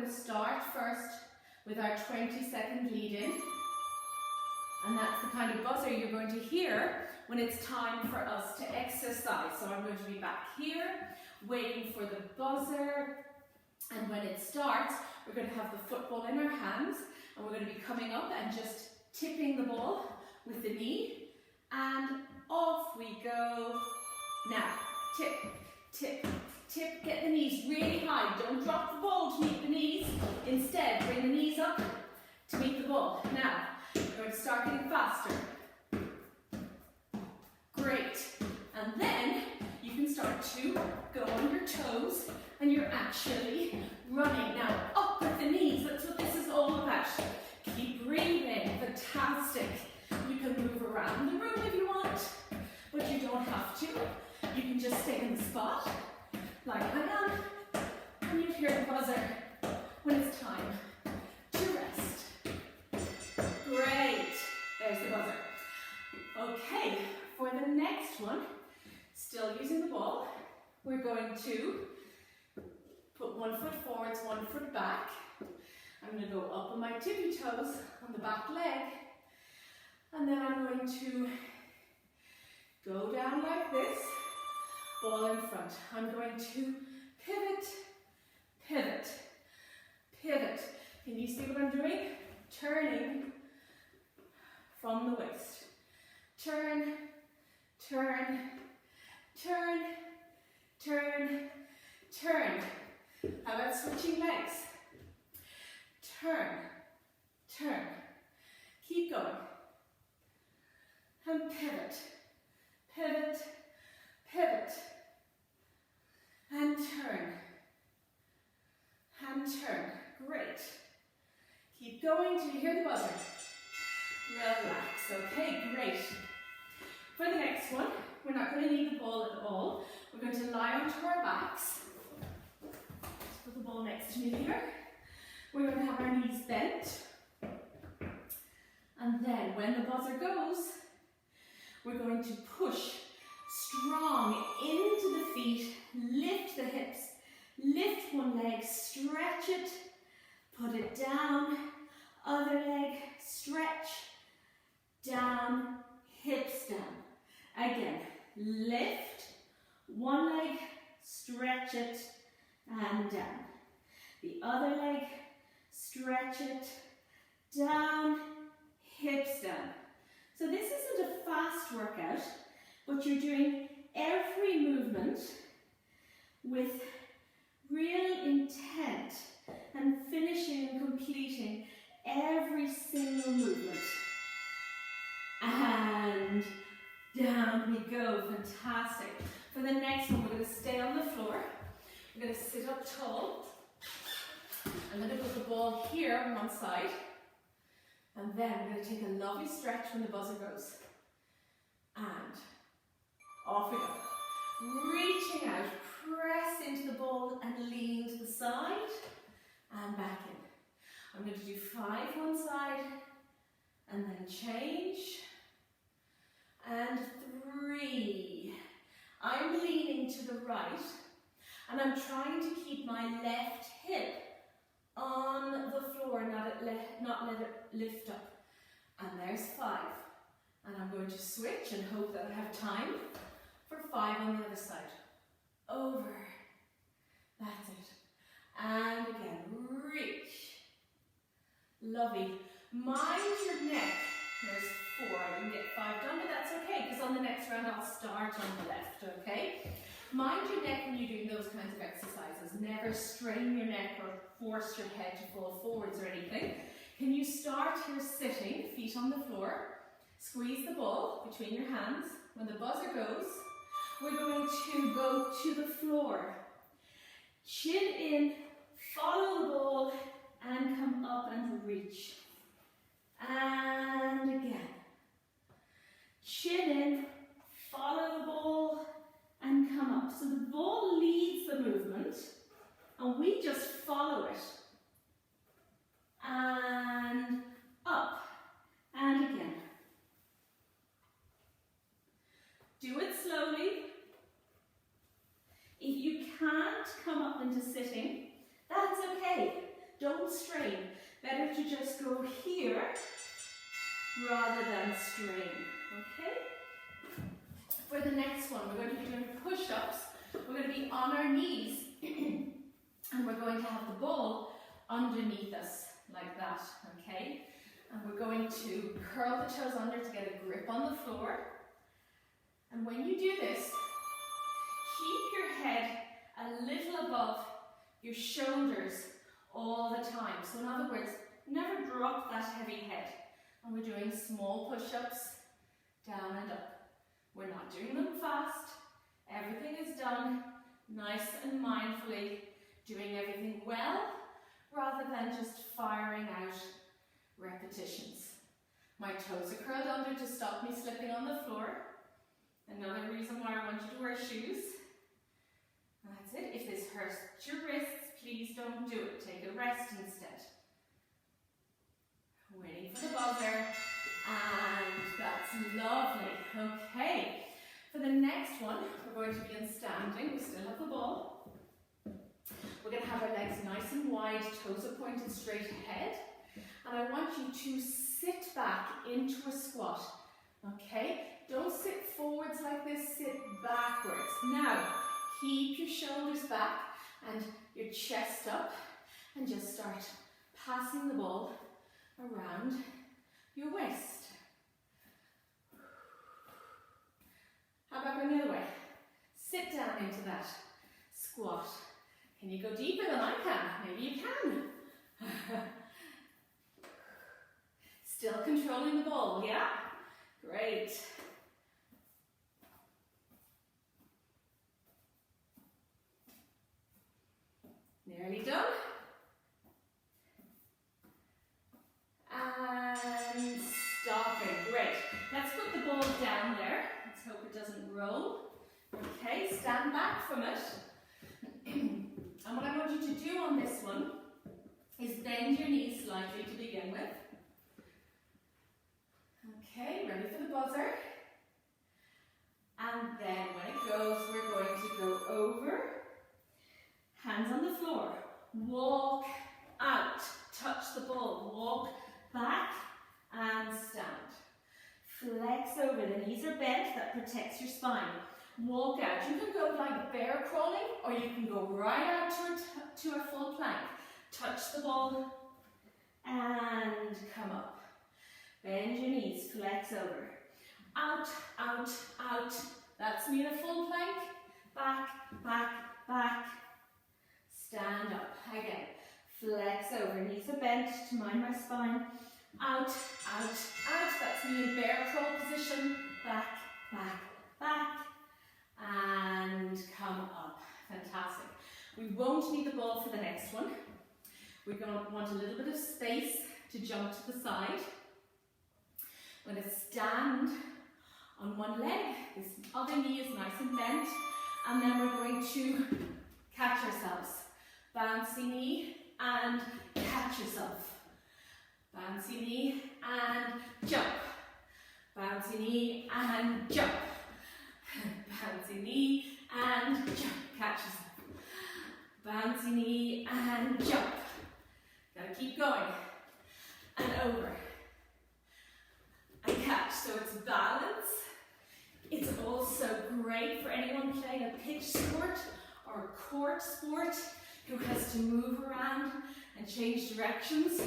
to start first with our 20-second lead in. And that's the kind of buzzer you're going to hear when it's time for us to exercise. So I'm going to be back here, waiting for the buzzer. And when it starts, we're going to have the football in our hands. And we're going to be coming up and just tipping the ball with the knee. And off we go. Now, tip, tip, tip. Get the knees really high. Don't drop the ball to meet the knees. Instead, bring the knees up to meet the ball. Now, we're going to start getting faster. Great. And then you can start to go on your toes and you're actually running. Now, up with the knees. That's what this is all about. Keep breathing. Fantastic. You can move around the room if you want, but you don't have to. You can just stay in the spot like I am, and you hear the buzzer when it's time to rest. Great. There's the buzzer. Okay, for the next one, still using the ball, we're going to put one foot forwards, one foot back. I'm going to go up on my tippy toes on the back leg, and then I'm going to go down like this, ball in front. I'm going to pivot, pivot, pivot. Can you see what I'm doing? Turning from the waist. Turn, turn, turn, turn, turn. How about switching legs? Turn, turn. Keep going. And pivot, pivot, pivot. And turn. And turn. Great. Keep going till you hear the buzzer. Relax. Okay, great. For the next one, we're not going to need the ball at all. We're going to lie onto our backs. Just put the ball next to me here. We're going to have our knees bent. And then when the buzzer goes, we're going to push strong into the feet, lift the hips, lift one leg, stretch it, put it down, other leg, stretch, down, hips down. Again, lift, one leg, stretch it, and down. The other leg, stretch it, down, hips down. So this isn't a fast workout, but you're doing every movement with real intent and finishing and completing every single movement. And down we go. Fantastic. For the next one, we're going to stay on the floor. We're going to sit up tall. I'm going to put the ball here on one side. And then we're going to take a lovely stretch when the buzzer goes. And off we go. Reaching out, press into the ball and lean to the side. And back in. I'm going to do 5 one side. And then change. And 3. I'm leaning to the right. And I'm trying to keep my left hip on the floor, not let it lift up. And there's 5. And I'm going to switch and hope that I have time for 5 on the other side. Over. That's it. And again, reach. Lovely. Mind your neck. There's 4. I didn't get 5 done, but that's okay, because on the next round I'll start on the left, okay? Mind your neck when you're doing those kinds of exercises. Never strain your neck or force your head to fall forwards or anything. Can you start here sitting, feet on the floor, squeeze the ball between your hands. When the buzzer goes, we're going to go to the floor. Chin in, follow the ball, and come up and reach. And again. Chin in, follow the ball, and come up. So the ball leads the movement, and we just follow it. And up, and again. Do it slowly. If you can't come up into sitting, that's okay. better to just go here rather than strain, okay? For the next one, we're going to be doing push-ups. We're going to be on our knees and we're going to have the ball underneath us like that, okay? And we're going to curl the toes under to get a grip on the floor. And when you do this, keep your head a little above your shoulders all the time. So in other words, never drop that heavy head. And we're doing small push-ups, down and up. We're not doing them fast. Everything is done nice and mindfully, doing everything well, rather than just firing out repetitions. My toes are curled under to stop me slipping on the floor. Another reason why I want you to wear shoes. That's it. If this hurts your wrists, please don't do it. Take a rest instead. Waiting for the buzzer. And that's lovely. Okay. For the next one, we're going to be in standing. We still have the ball. We're going to have our legs nice and wide, toes are pointed straight ahead. And I want you to sit back into a squat. Okay? Don't sit forwards like this, sit backwards. Now, keep your shoulders back and your chest up and just start passing the ball around your waist. How about going the other way? Sit down into that squat. Can you go deeper than I can? Maybe you can. Still controlling the ball, yeah? Great. Nearly done. And stopping. Great. Let's put the ball down there. Let's hope it doesn't roll. Okay, stand back from it. And what I want you to do on this one is bend your knees slightly to begin with. Okay, ready for the buzzer. And then when it goes, we're going to go over. Hands on the floor. Walk out. Touch the ball. Walk back and stand. Flex over. The knees are bent. That protects your spine. Walk out. You can go like bear crawling or you can go right out to a full plank. Touch the ball and come up. Bend your knees. Flex over. Out, out, out. That's me in a full plank. Back, back, back. Stand up. Again. Flex over. Knees are bent to mind my spine. Out, out, out. That's me in bear crawl position. Back, back, back. And come up. Fantastic. We won't need the ball for the next one. We're going to want a little bit of space to jump to the side. We're going to stand on one leg. This other knee is nice and bent. And then we're going to catch ourselves. Bouncy knee and catch yourself. Bouncy knee and jump. Bouncy knee and jump. Bouncy knee and jump. Catch yourself. Bouncy knee and jump. Gotta keep going. And over. And catch. So it's balance. It's also great for anyone playing a pitch sport or a court sport who has to move around and change directions.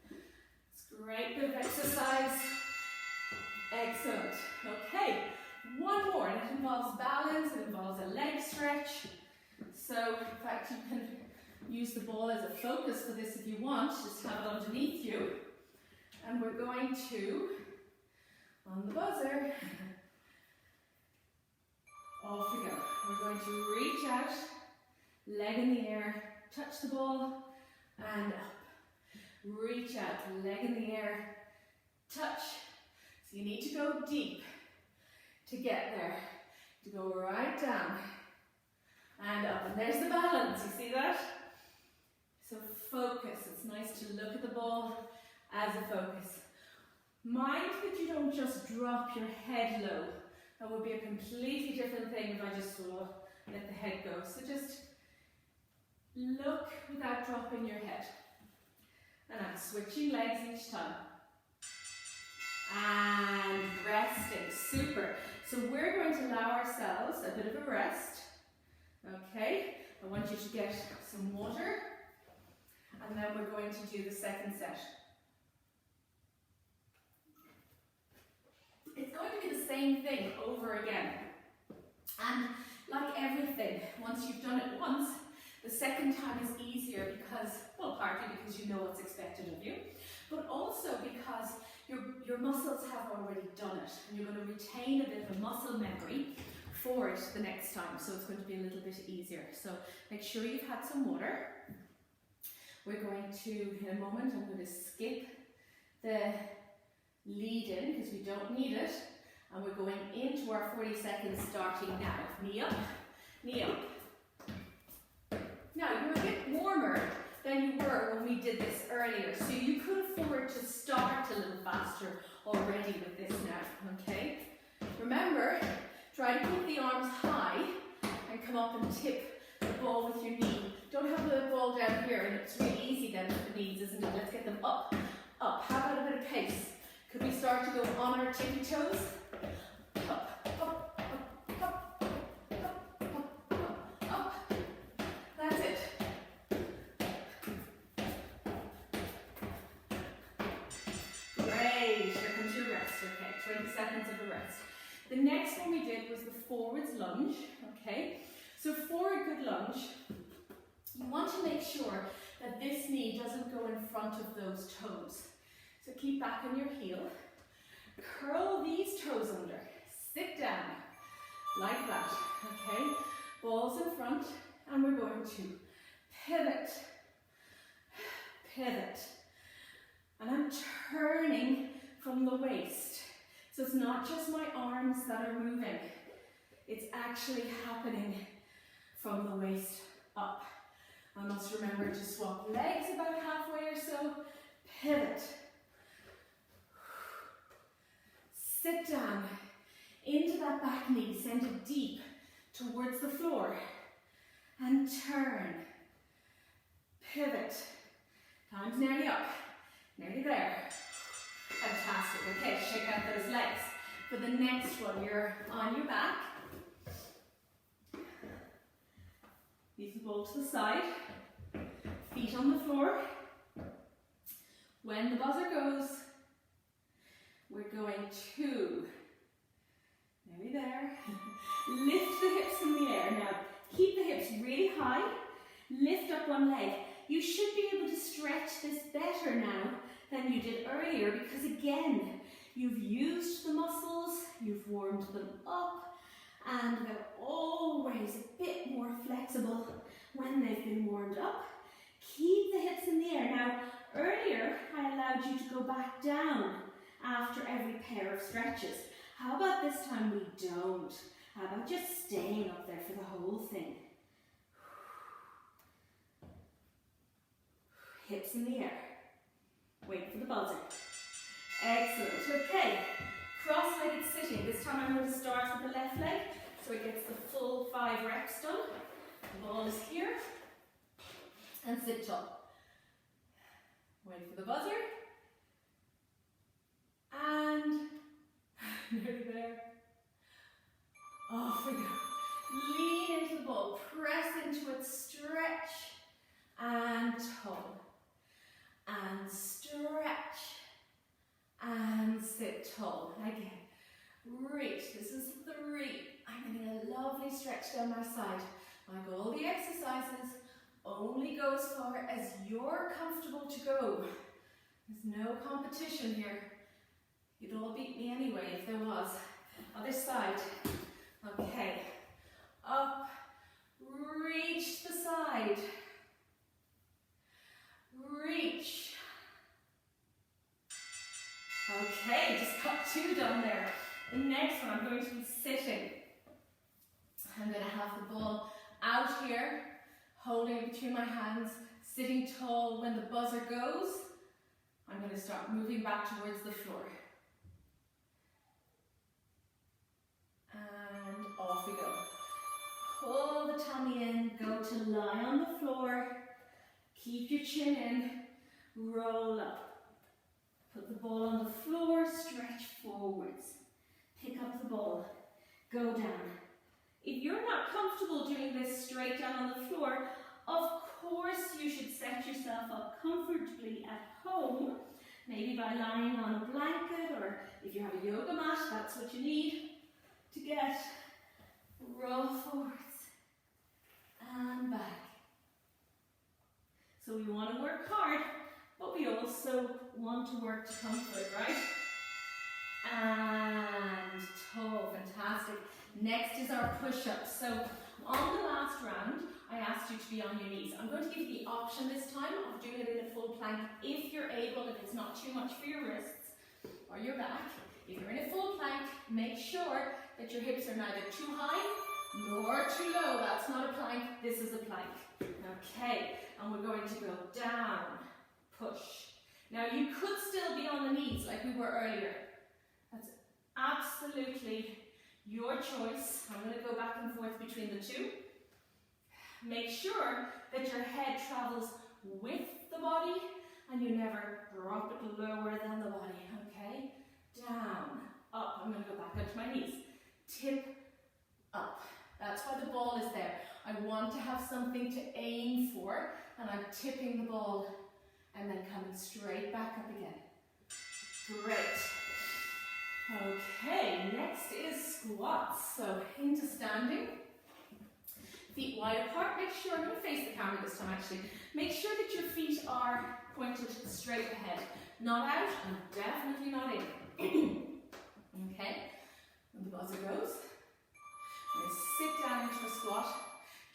It's a great bit of exercise. Excellent. Okay, one more, and it involves balance, it involves a leg stretch. So, in fact, you can use the ball as a focus for this if you want, just have it underneath you. And we're going to, on the buzzer, off we go. We're going to reach out, leg in the air, touch the ball, and up. Reach out, leg in the air, touch. So you need to go deep to get there. To go right down and up. And there's the balance, you see that? So focus. It's nice to look at the ball as a focus. Mind that you don't just drop your head low. That would be a completely different thing if I just let the head go. So just look without dropping your head. And out. switching legs each time. And resting, super. So we're going to allow ourselves a bit of a rest. Okay, I want you to get some water, and then we're going to do the second set. It's going to be the same thing over again. And like everything, once you've done it once, the second time is easier because, well, partly because you know what's expected of you, but also because your muscles have already done it, and you're going to retain a bit of a muscle memory for it the next time, so it's going to be a little bit easier. So make sure you've had some water. We're going to, in a moment, I'm going to skip the lead in because we don't need it, and we're going into our 40 seconds starting now. Knee up, knee up. Now you're a bit warmer than you were when we did this earlier, so you could afford to start a little faster already with this now, okay? Remember, try to keep the arms high and come up and tip the ball with your knee. Don't have the ball down here, and it's really easy then with the knees, isn't it? Let's get them up, up. How about a bit of pace? Could we start to go on our tippy toes? Up, up, up, up, up, up, up, up. That's it. Great. Here comes your rest. Okay, 20 seconds of a rest. The next one we did was the forwards lunge. Okay, so for a good lunge, you want to make sure that this knee doesn't go in front of those toes. So keep back on your heel, curl these toes under, sit down, like that, okay? Balls in front, and we're going to pivot, pivot. And I'm turning from the waist. So it's not just my arms that are moving, it's actually happening from the waist up. I must remember to swap legs about halfway or so, pivot. Sit down into that back knee, send it deep towards the floor, and turn. Pivot. Time's nearly up, nearly there. Fantastic. Okay, shake out those legs. For the next one, you're on your back. Use the ball to the side. Feet on the floor. When the buzzer goes, we're going to, nearly there, lift the hips in the air. Now, keep the hips really high, lift up one leg. You should be able to stretch this better now than you did earlier because, again, you've used the muscles, you've warmed them up, and they're always a bit more flexible when they've been warmed up. Keep the hips in the air. Now, earlier, I allowed you to go back down after every pair of stretches. How about this time we don't? How about just staying up there for the whole thing? Hips in the air. Wait for the buzzer. Excellent. Okay, cross-legged sitting. This time I'm going to start with the left leg so it gets the full 5 reps done. The ball is here. And sit tall. Wait for the buzzer. And nearly there. Off we go. Lean into the ball, press into it, stretch, and tall. And stretch, and sit tall. Again, reach. This is 3. I'm getting a lovely stretch down my side. Like all the exercises, only go as far as you're comfortable to go. There's no competition here. You'd all beat me anyway if there was. Other side. Okay. Up. Reach the side. Reach. Okay, just got 2 done there. The next one I'm going to be sitting. I'm going to have the ball out here, holding it between my hands, sitting tall. When the buzzer goes, I'm going to start moving back towards the floor. And off we go. Pull the tummy in, go to lie on the floor. Keep your chin in. roll up. Put the ball on the floor, stretch forwards. Pick up the ball, go down. If you're not comfortable doing this straight down on the floor, of course you should set yourself up comfortably at home, maybe by lying on a blanket, or if you have a yoga mat, that's what you need to get. Roll forwards and back. So we want to work hard, but we also want to work to comfort, right? And toe, fantastic. Next is our push-ups. So on the last round, I asked you to be on your knees. I'm going to give you the option this time of doing it in a full plank if you're able, if it's not too much for your wrists or your back. If you're in a full plank, make sure that your hips are neither too high nor too low. That's not a plank, this is a plank. Okay, and we're going to go down, push. Now you could still be on the knees like we were earlier. That's absolutely your choice. I'm going to go back and forth between the two. Make sure that your head travels with the body and you never drop it lower than the body, okay? Down, up. I'm going to go back onto my knees. Tip up. That's why the ball is there. I want to have something to aim for, and I'm tipping the ball and then coming straight back up again. Great. Okay, next is squats. So into standing. Feet wide apart. Make sure, I'm going to face the camera this time actually. Make sure that your feet are pointed straight ahead. Not out and definitely not in. Okay, when the buzzer goes, I'm going to sit down into a squat.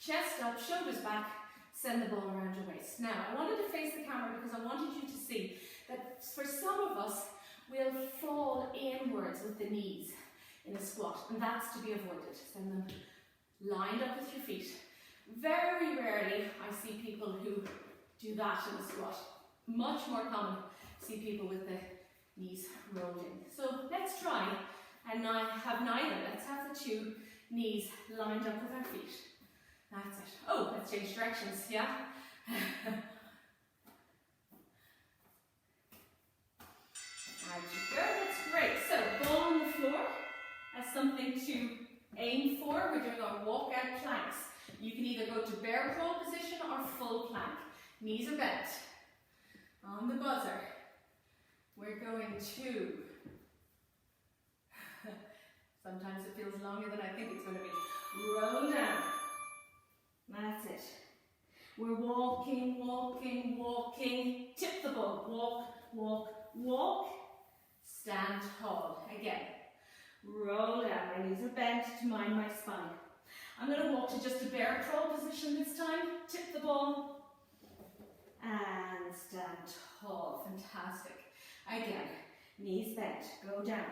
Chest up, shoulders back, send the ball around your waist. Now, I wanted to face the camera because I wanted you to see that for some of us, we'll fall inwards with the knees in a squat, and that's to be avoided. Send them lined up with your feet. Very rarely I see people who do that in a squat. Much more common to see people with the knees rolled in. So let's try and have neither. Let's have the two knees lined up with our feet. That's it. Oh, let's change directions, yeah? Out you go, that's great. So, ball on the floor as something to aim for. We're doing our walkout planks. You can either go to bear crawl position or full plank. Knees are bent. On the buzzer, we're going to, sometimes it feels longer than I think it's going to be. Roll down. That's it. We're walking, walking, walking. Tip the ball. Walk, walk, walk. Stand tall. Again. Roll down. My knees are bent to mind my spine. I'm going to walk to just a bear crawl position this time. Tip the ball. And stand tall. Fantastic. Again. Knees bent. Go down.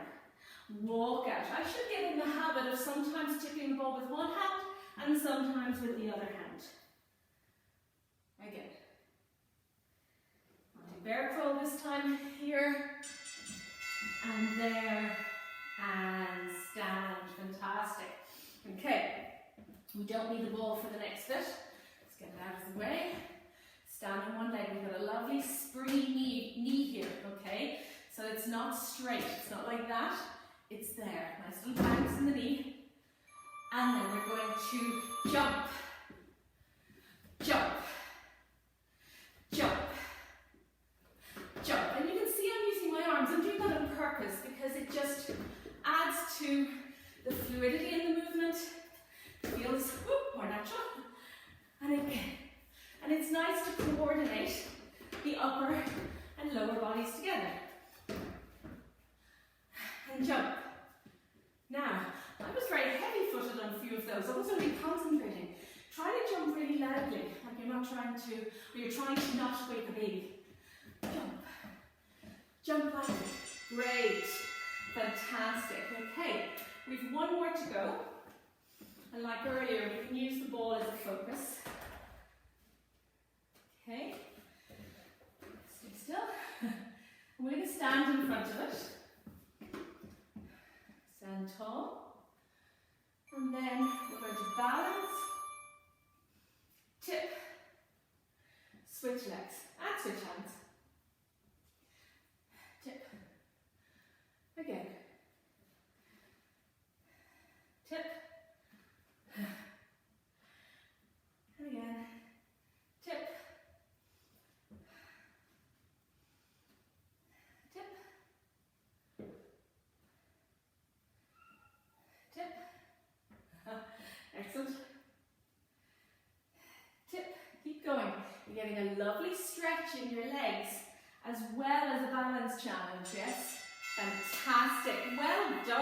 Walk out. I should get in the habit of sometimes tipping the ball with one hand and sometimes with the other hand. Again. I'll do bear crawl this time. Here. And there. And stand. Fantastic. Okay. We don't need the ball for the next bit. Let's get it out of the way. Stand on one leg. We've got a lovely springy knee here. Okay. So it's not straight. It's not like that. It's there. Nice little banks in the knee. And then we're going to jump. Jump. Jump. Jump. And you can see I'm using my arms. I'm doing that on purpose because it just adds to the fluidity in the movement. It feels more natural. And again. And it's nice to coordinate the upper and lower bodies together. And jump. Now, I was very heavy-footed on a few of those. I wasn't really concentrating. Try to jump really loudly, like you're not trying to, or you're trying to not wake a baby. Jump. Jump back. Great. Fantastic. Okay, we've one more to go. And like earlier, we can use the ball as a focus. Okay. Stay still. We're going to stand in front of it. Stand tall. And then we're going to balance. Tip. Switch legs. And switch hands. tip. Again. Tip. And again. Tip. Tip. Tip. Excellent. Tip. Keep going. You're getting a lovely stretch in your legs as well as a balance challenge, yes? Fantastic. Well done.